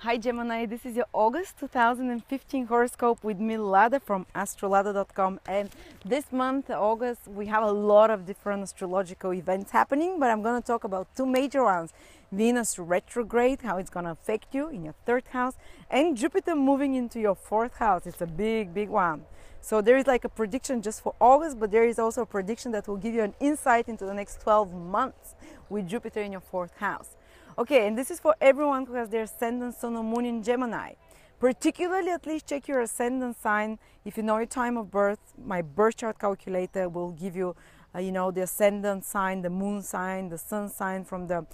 Hi Gemini, this is your August 2015 horoscope with me, Lada from astrolada.com, and this month, August, we have a lot of different astrological events happening, but I'm going to talk about two major ones. Venus retrograde, how it's going to affect you in your third house, and Jupiter moving into your fourth house. It's a big one. So there is like a prediction just for August, but there is also a prediction that will give you an insight into the next 12 months with Jupiter in your fourth house. Okay, and this is for everyone who has their ascendant, sun, or moon in Gemini. Particularly, at least check your ascendant sign. If you know your time of birth, my birth chart calculator will give you, the ascendant sign, the moon sign, the sun sign from the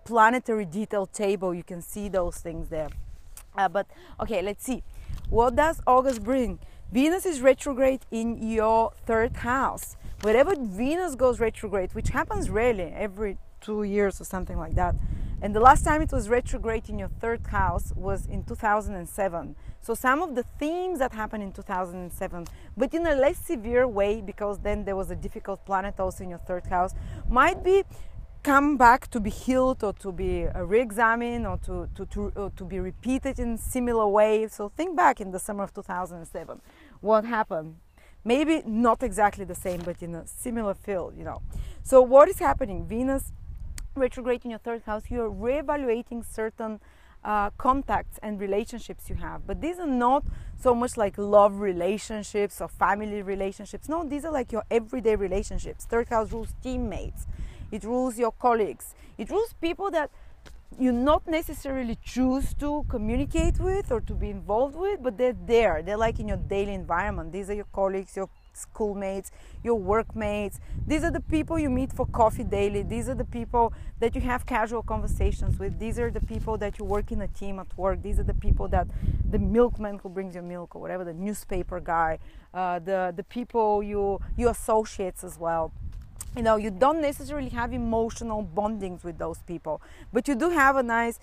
planetary detail table. You can see those things there. But okay, let's see. What does August bring? Venus is retrograde in your third house. Wherever Venus goes retrograde, which happens rarely, every 2 years or something like that, and the last time it was retrograde in your third house was in 2007. So some of the themes that happened in 2007, but in a less severe way, because then there was a difficult planet also in your third house, might be come back to be healed or to be re-examined or to be repeated in similar ways. So think back in the summer of 2007, what happened? Maybe not exactly the same, but in a similar field, So what is happening? Venus retrograde in your third house, you're reevaluating certain contacts and relationships you have. But these are not so much like love relationships or family relationships. No, these are like your everyday relationships. Third house rules teammates. It rules your colleagues. It rules people that you not necessarily choose to communicate with or to be involved with, but they're there. They're like in your daily environment. These are your colleagues, your schoolmates, your workmates. These are the people you meet for coffee daily. These are the people that you have casual conversations with. These are the people that you work in a team at work. These are the people that the milkman who brings your milk or whatever, the newspaper guy, the people you associates as well. You don't necessarily have emotional bondings with those people, but you do have a nice,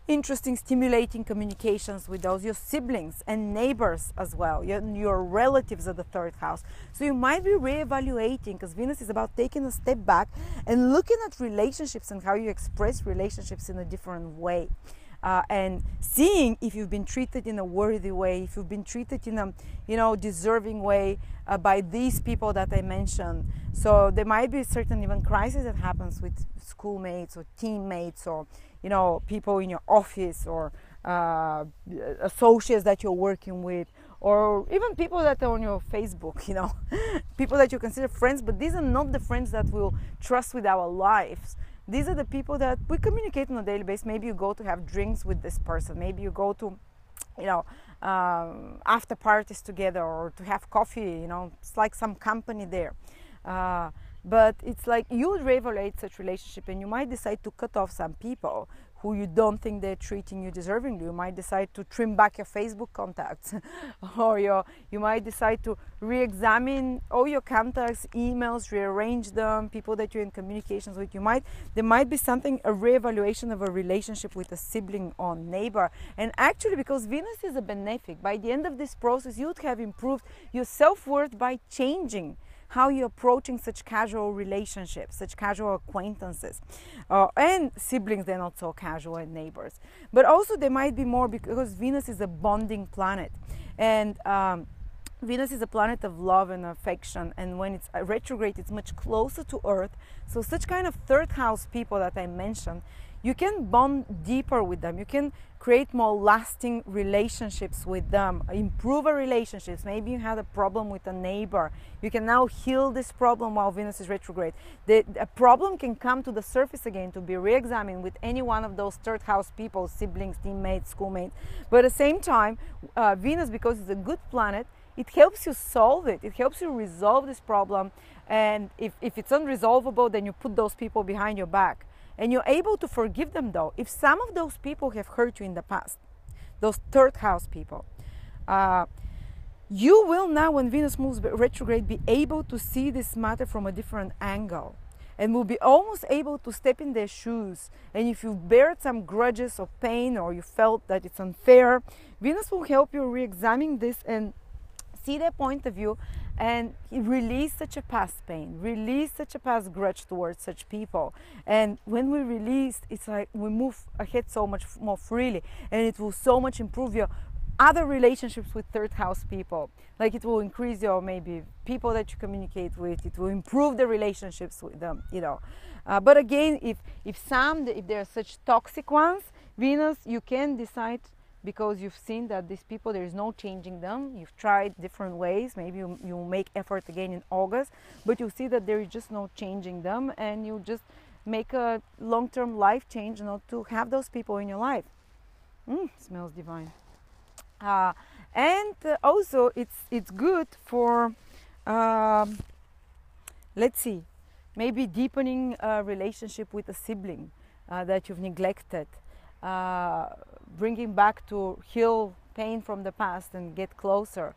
interesting, stimulating communications with those, your siblings and neighbors as well. Your relatives at the third house. So you might be reevaluating, because Venus is about taking a step back and looking at relationships and how you express relationships in a different way. And seeing if you've been treated in a worthy way, if you've been treated in a deserving way by these people that I mentioned. So there might be certain even crisis that happens with schoolmates or teammates or people in your office or associates that you're working with, or even people that are on your Facebook, people that you consider friends, but these are not the friends that we'll trust with our lives. These are the people that we communicate on a daily basis. Maybe you go to have drinks with this person. Maybe you go to, after parties together or to have coffee. It's like some company there. But it's like you would reevaluate such relationship, and you might decide to cut off some people who you don't think they're treating you deservingly. You might decide to trim back your Facebook contacts, or you might decide to re-examine all your contacts, emails, rearrange them, people that you're in communications with. There might be a re-evaluation of a relationship with a sibling or neighbor. And actually, because Venus is a benefic, by the end of this process, you would have improved your self-worth by changing how you're approaching such casual relationships, such casual acquaintances, and siblings. They're not so casual, and neighbors. But also there might be more, because Venus is a bonding planet, and Venus is a planet of love and affection, and when it's retrograde, it's much closer to Earth. So such kind of third house people that I mentioned, you can bond deeper with them. You can create more lasting relationships with them, improve our relationships. Maybe you had a problem with a neighbor. You can now heal this problem while Venus is retrograde. A problem can come to the surface again to be re-examined with any one of those third house people, siblings, teammates, schoolmates. But at the same time, Venus, because it's a good planet, it helps you solve it. It helps you resolve this problem. And if it's unresolvable, then you put those people behind your back. And you're able to forgive them, though. If some of those people have hurt you in the past, those third house people, you will now, when Venus moves retrograde, be able to see this matter from a different angle, and will be almost able to step in their shoes. And if you've bared some grudges or pain, or you felt that it's unfair, Venus will help you re-examine this and see their point of view and release such a past pain, release such a past grudge towards such people. And when we release, it's like we move ahead so much more freely, and it will so much improve your other relationships with third house people. Like it will increase your maybe people that you communicate with, it will improve the relationships with them, you know. But again, if there are such toxic ones, Venus, you can decide, because you've seen that these people, there is no changing them. You've tried different ways. Maybe you make effort again in August, but you see that there is just no changing them, and you just make a long-term life change not to have those people in your life. Smells divine. And also it's good for let's see, maybe deepening a relationship with a sibling that you've neglected, bringing back to heal pain from the past and get closer.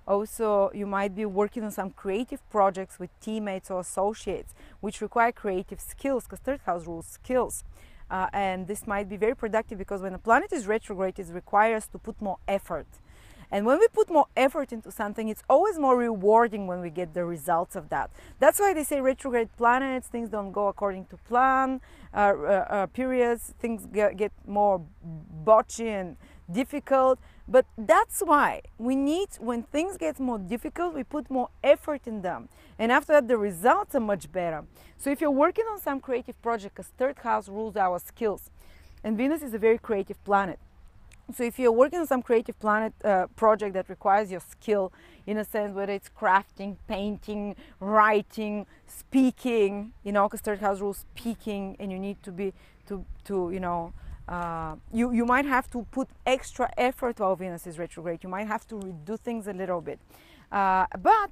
Also, you might be working on some creative projects with teammates or associates which require creative skills, because third house rules skills. And this might be very productive, because when a planet is retrograde, it requires to put more effort. And when we put more effort into something, it's always more rewarding when we get the results of that. That's why they say retrograde planets, things don't go according to plan, periods, things get more botchy and difficult. But that's why we need, when things get more difficult, we put more effort in them. And after that, the results are much better. So if you're working on some creative project, because third house rules our skills, and Venus is a very creative planet. So if you're working on some creative planet project that requires your skill, in a sense, whether it's crafting, painting, writing, speaking, you know, because third house rules speaking, and you need to be you know, you might have to put extra effort while Venus is retrograde. You might have to redo things a little bit, but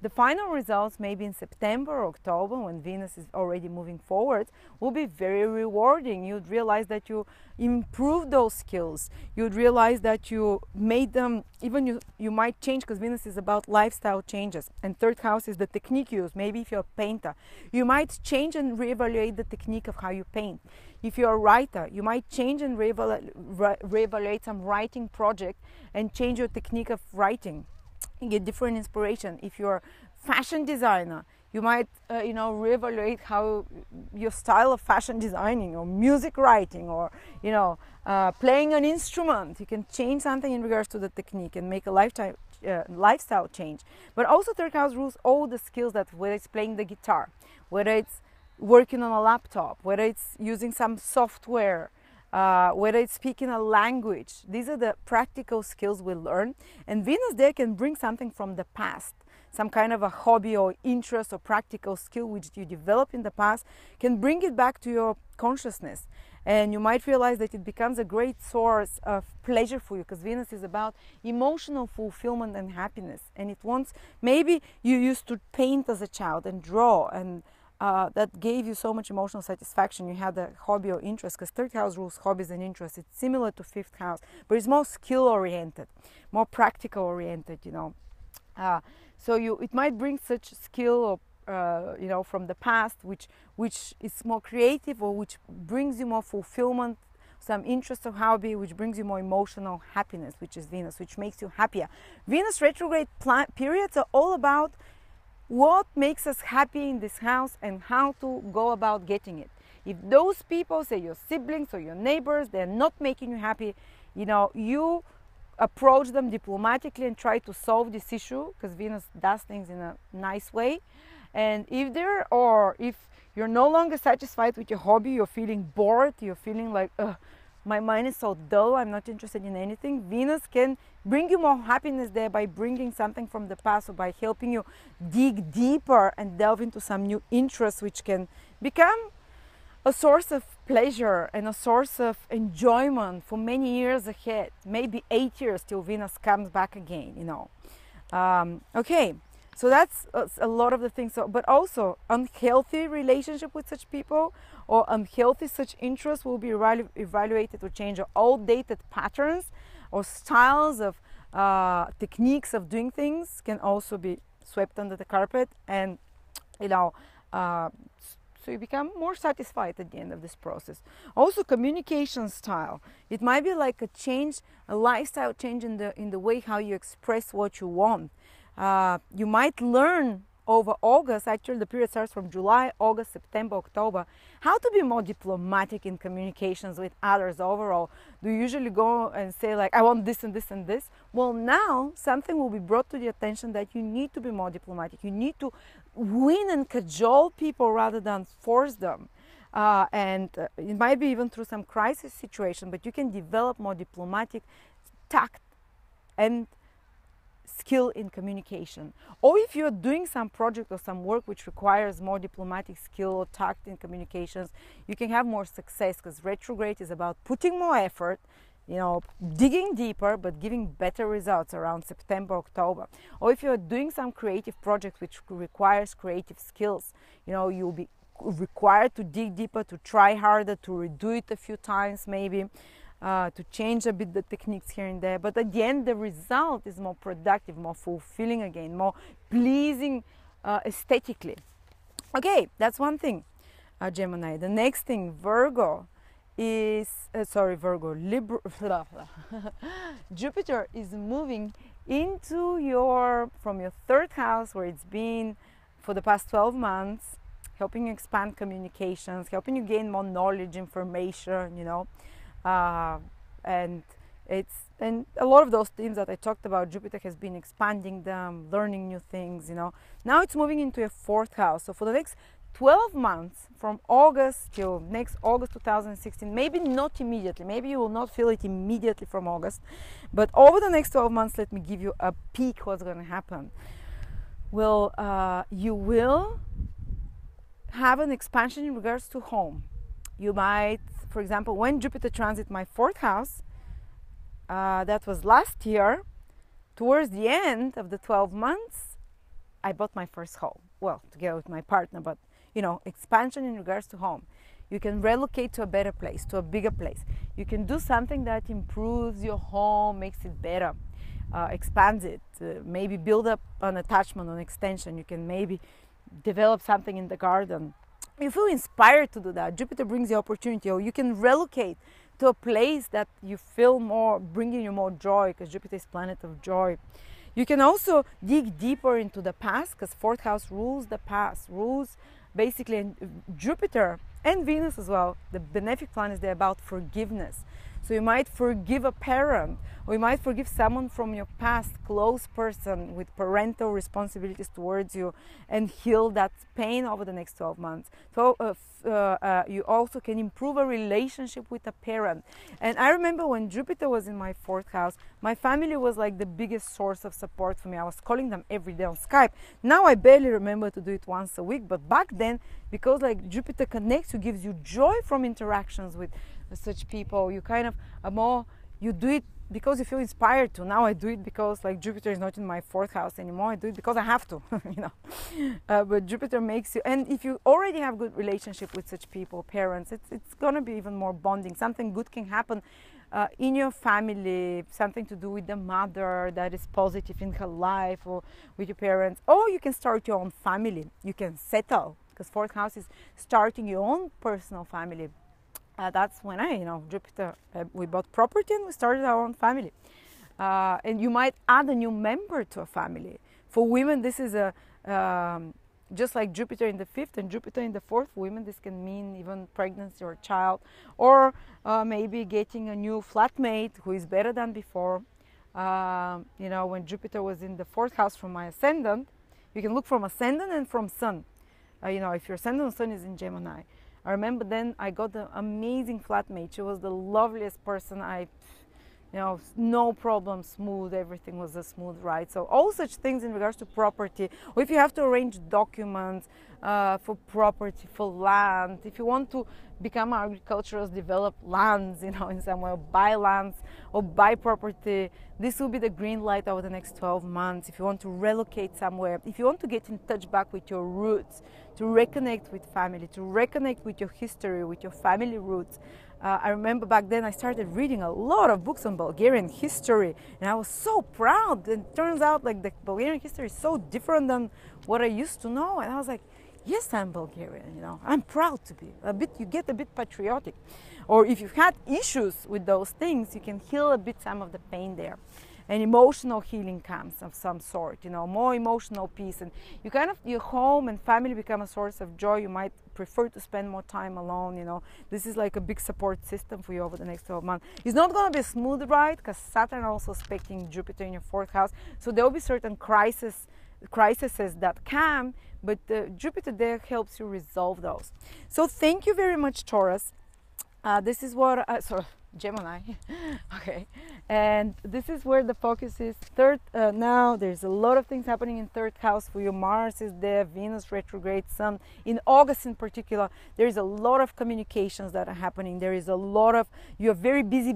the final results, maybe in September or October, when Venus is already moving forward, will be very rewarding. You'd realize that you improved those skills. You'd realize that you made them, even you might change, because Venus is about lifestyle changes. And third house is the technique you use. Maybe if you're a painter, you might change and reevaluate the technique of how you paint. If you're a writer, you might change and reevaluate some writing project and change your technique of writing. You get different inspiration. If you're a fashion designer, you might you know, reevaluate how your style of fashion designing or music writing, or you know, playing an instrument. You can change something in regards to the technique and make a lifestyle change. But also third house rules all the skills, that whether it's playing the guitar, whether it's working on a laptop, whether it's using some software, whether it's speaking a language. These are the practical skills we learn, and Venus there can bring something from the past, some kind of a hobby or interest or practical skill which you developed in the past, can bring it back to your consciousness, and you might realize that it becomes a great source of pleasure for you, because Venus is about emotional fulfillment and happiness, and it wants, maybe you used to paint as a child and draw, and that gave you so much emotional satisfaction. You had a hobby or interest, because third house rules hobbies and interests. It's similar to fifth house, but it's more skill oriented, more practical oriented, you know. So it might bring such skill or you know, from the past, which is more creative, or which brings you more fulfillment, some interest or hobby, which brings you more emotional happiness, which is Venus, which makes you happier. Venus retrograde periods are all about what makes us happy in this house and how to go about getting it. If those people, say your siblings or your neighbors, they're not making you happy, you know, you approach them diplomatically and try to solve this issue, because Venus does things in a nice way. And if you're no longer satisfied with your hobby, you're feeling bored, you're feeling like, my mind is so dull, I'm not interested in anything, Venus can bring you more happiness there by bringing something from the past, or by helping you dig deeper and delve into some new interests, which can become a source of pleasure and a source of enjoyment for many years ahead, maybe 8 years till Venus comes back again, you know. Okay, so that's a lot of the things. So, but also unhealthy relationship with such people, or unhealthy such interests, will be evaluated to change. Or outdated patterns or styles of techniques of doing things can also be swept under the carpet, and you know, so you become more satisfied at the end of this process. Also, communication style. It might be like a change, a lifestyle change in the way how you express what you want. You might learn over August, actually the period starts from July, August, September, October, how to be more diplomatic in communications with others overall. Do you usually go and say like, I want this and this and this? Well, now something will be brought to the attention that you need to be more diplomatic. You need to win and cajole people rather than force them. It might be even through some crisis situation, but you can develop more diplomatic tact and skill in communication. Or if you're doing some project or some work which requires more diplomatic skill or tact in communications, you can have more success, because retrograde is about putting more effort, digging deeper, but giving better results around September, October. Or if you're doing some creative project which requires creative skills, you'll be required to dig deeper, to try harder, to redo it a few times maybe. To change a bit the techniques here and there, but at the end the result is more productive, more fulfilling again, more pleasing aesthetically. Okay, that's one thing, Gemini. The next thing, Virgo, is Libra. Jupiter is moving into from your third house, where it's been for the past 12 months, helping you expand communications, helping you gain more knowledge, information, and a lot of those themes that I talked about, Jupiter has been expanding them, learning new things, Now it's moving into your fourth house. So for the next 12 months, from August till next August 2016, maybe not immediately, maybe you will not feel it immediately from August, but over the next 12 months, let me give you a peek what's going to happen. Well, you will have an expansion in regards to home. You might, for example, when Jupiter transit my fourth house, that was last year, towards the end of the 12 months, I bought my first home. Well, together with my partner, but expansion in regards to home. You can relocate to a better place, to a bigger place. You can do something that improves your home, makes it better, expands it, maybe build up an attachment, an extension. You can maybe develop something in the garden. You feel inspired to do that. Jupiter brings the opportunity, or you can relocate to a place that you feel more, bringing you more joy, because Jupiter is planet of joy. You can also dig deeper into the past, because fourth house rules the past, rules basically, and Jupiter and Venus as well, the benefic planets, they're about forgiveness. So you might forgive a parent, or you might forgive someone from your past, close person with parental responsibilities towards you, and heal that pain over the next 12 months. So you also can improve a relationship with a parent. And I remember when Jupiter was in my fourth house, my family was like the biggest source of support for me. I was calling them every day on Skype. Now I barely remember to do it once a week, but back then, because like Jupiter connects you, gives you joy from interactions with such people, you kind of you do it because you feel inspired to. Now I do it because like Jupiter is not in my fourth house anymore. I do it because I have to, but Jupiter makes you, and if you already have good relationship with such people, parents, it's gonna be even more bonding. Something good can happen in your family, something to do with the mother that is positive in her life, or with your parents, or you can start your own family. You can settle, because fourth house is starting your own personal family. That's when Jupiter, we bought property and we started our own family. And you might add a new member to a family. For women, this is just like Jupiter in the fifth and Jupiter in the fourth. For women, this can mean even pregnancy or child, or maybe getting a new flatmate who is better than before. When Jupiter was in the fourth house from my ascendant, you can look from ascendant and from sun. If your ascendant sun is in Gemini. I remember then I got an amazing flatmate. She was the loveliest person. No problem, smooth, everything was a smooth ride. So all such things in regards to property, or if you have to arrange documents for property, for land, if you want to become an agriculturalist, develop lands, in some way, buy lands or buy property, this will be the green light over the next 12 months. If you want to relocate somewhere, if you want to get in touch back with your roots, to reconnect with family, to reconnect with your history, with your family roots. I remember back then I started reading a lot of books on Bulgarian history, and I was so proud. And it turns out like the Bulgarian history is so different than what I used to know, and I was like, yes, I'm Bulgarian, I'm proud to be. You get a bit patriotic. Or if you've had issues with those things, you can heal a bit some of the pain there. and emotional healing comes of some sort, you know, more emotional peace, and you kind of, your home and family become a source of joy. You might prefer to spend more time alone, you know. This is like a big support system for you over the next 12 months. It's not going to be a smooth ride because Saturn also aspecting Jupiter in your 4th house, so there will be certain crises that come, but Jupiter there helps you resolve those. So thank you very much, Taurus. This is what Gemini. Okay, and this is where the focus is. Now there's a lot of things happening in 3rd house for you. Mars is there, Venus retrograde, Sun in August in particular. There is a lot of communications that are happening. There is a lot of, you're very busy.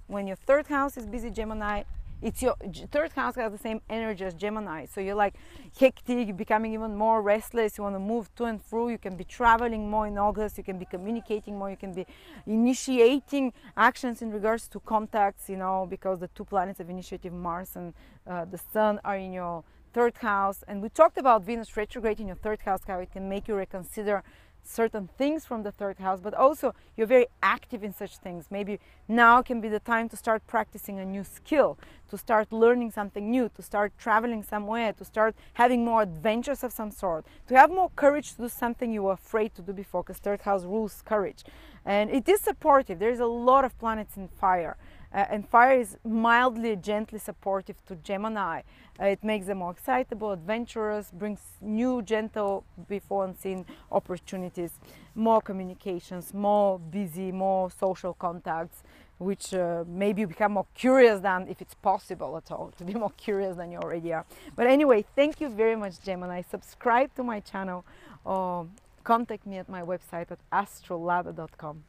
When your 3rd house is busy, Gemini, it's your 3rd house has the same energy as Gemini, so you're like hectic, you're becoming even more restless, you want to move to and fro. You can be traveling more in August, you can be communicating more, you can be initiating actions in regards to contacts, you know, because the 2 planets of initiative, Mars and the Sun, are in your 3rd house. And we talked about Venus retrograde in your 3rd house, how it can make you reconsider certain things from the 3rd house, but also you're very active in such things. Maybe now can be the time to start practicing a new skill, to start learning something new, to start traveling somewhere, to start having more adventures of some sort, to have more courage to do something you were afraid to do before, because 3rd house rules courage. And it is supportive. There's a lot of planets in fire. And fire is mildly, gently supportive to Gemini. It makes them more excitable, adventurous, brings new, gentle, before unseen opportunities, more communications, more busy, more social contacts, which maybe you become more curious than, if it's possible at all, to be more curious than you already are. But anyway, thank you very much, Gemini. Subscribe to my channel or contact me at my website at astrolada.com.